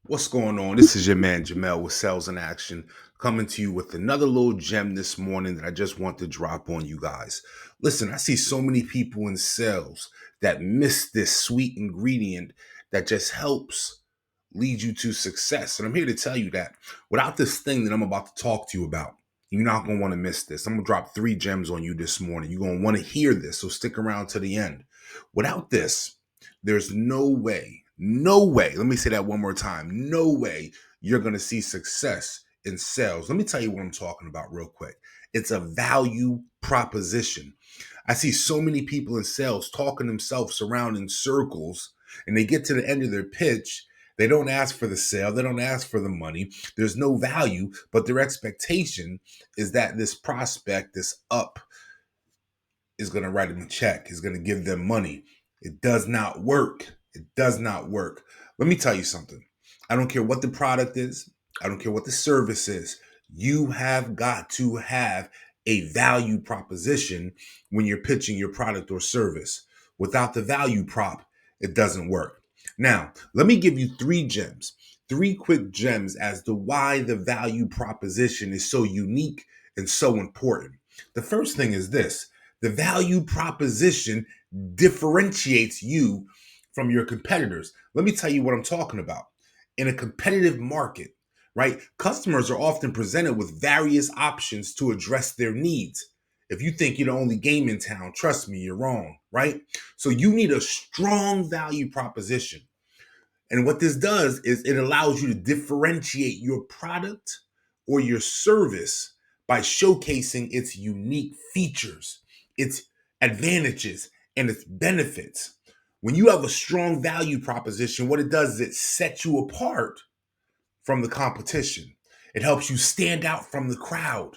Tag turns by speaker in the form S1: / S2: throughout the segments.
S1: What's going on? This is your man Jamel with Sales in Action, coming to you with another little gem this morning that I just want to drop on you guys. Listen, I see so many people in sales that miss this sweet ingredient that just helps lead you to success. And I'm here to tell you that without this thing that I'm about to talk to you about, you're not going to want to miss this. I'm going to drop 3 gems on you this morning. You're going to want to hear this, so stick around to the end. Without this, there's no way, let me say that one more time, no way you're going to see success in sales. Let me tell you what I'm talking about real quick. It's a value proposition. I see so many people in sales talking themselves around in circles, and they get to the end of their pitch. They don't ask for the sale, they don't ask for the money. There's no value, but their expectation is that this prospect, this up, is going to write them a check, is going to give them money. It does not work. It does not work. Let me tell you something. I don't care what the product is. I don't care what the service is. You have got to have a value proposition when you're pitching your product or service. Without the value prop, it doesn't work. Now, let me give you 3 gems, 3 quick gems as to why the value proposition is so unique and so important. The first thing is this: the value proposition differentiates you from your competitors. Let me tell you what I'm talking about. In a competitive market, right, customers are often presented with various options to address their needs. If you think you're the only game in town, trust me, you're wrong, right? So you need a strong value proposition. And what this does is it allows you to differentiate your product or your service by showcasing its unique features, its advantages, and its benefits. When you have a strong value proposition, what it does is it sets you apart from the competition. It helps you stand out from the crowd,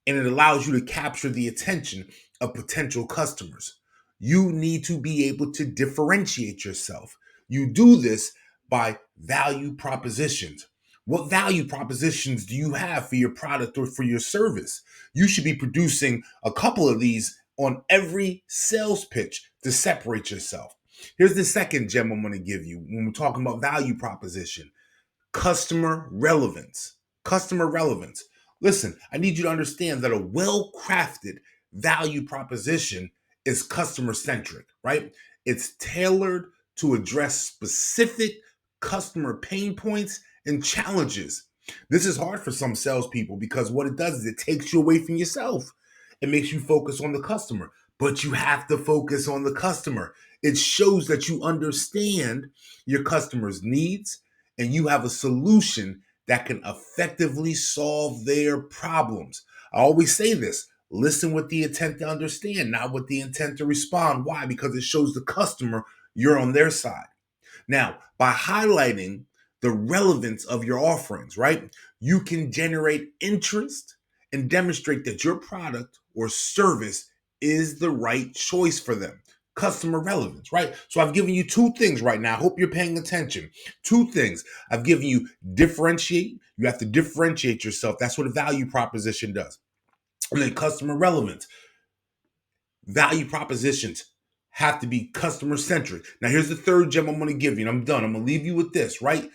S1: and it allows you to capture the attention of potential customers. You need to be able to differentiate yourself. You do this by value propositions. What value propositions do you have for your product or for your service? You should be producing a couple of these on every sales pitch to separate yourself. Here's the second gem I'm going to give you when we're talking about value proposition: customer relevance. Customer relevance. Listen, I need you to understand that a well crafted value proposition is customer centric, right? It's tailored to address specific customer pain points and challenges. This is hard for some salespeople because what it does is it takes you away from yourself. It makes you focus on the customer, but you have to focus on the customer. It shows that you understand your customer's needs and you have a solution that can effectively solve their problems. I always say this: listen with the intent to understand, not with the intent to respond. Why? Because it shows the customer you're on their side. Now, by highlighting the relevance of your offerings, right, you can generate interest and demonstrate that your product or service is the right choice for them. Customer relevance, right? So I've given you 2 things right now. I hope you're paying attention. 2 things. I've given you differentiate. You have to differentiate yourself. That's what a value proposition does. And then customer relevance. Value propositions have to be customer centric. Now, here's the third gem I'm going to give you, and I'm done. I'm going to leave you with this, right?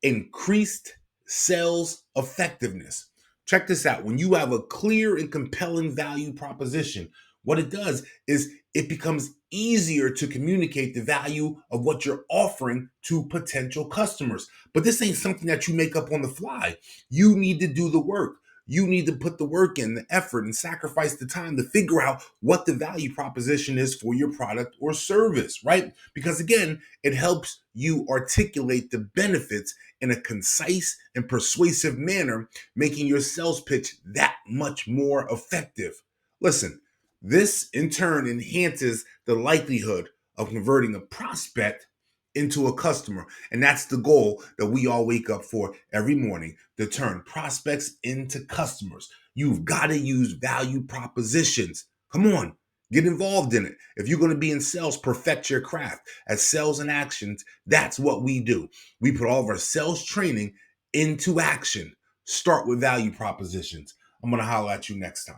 S1: Increased sales effectiveness. Check this out. When you have a clear and compelling value proposition, what it does is it becomes easier to communicate the value of what you're offering to potential customers. But this ain't something that you make up on the fly. You need to do the work. You need to put the work in, the effort, and sacrifice the time to figure out what the value proposition is for your product or service, right? Because again, it helps you articulate the benefits in a concise and persuasive manner, making your sales pitch that much more effective. Listen, this in turn enhances the likelihood of converting a prospect into a customer. And that's the goal that we all wake up for every morning, to turn prospects into customers. You've got to use value propositions. Come on, get involved in it. If you're going to be in sales, perfect your craft. As Sales in Actions, that's what we do. We put all of our sales training into action. Start with value propositions. I'm going to holler at you next time.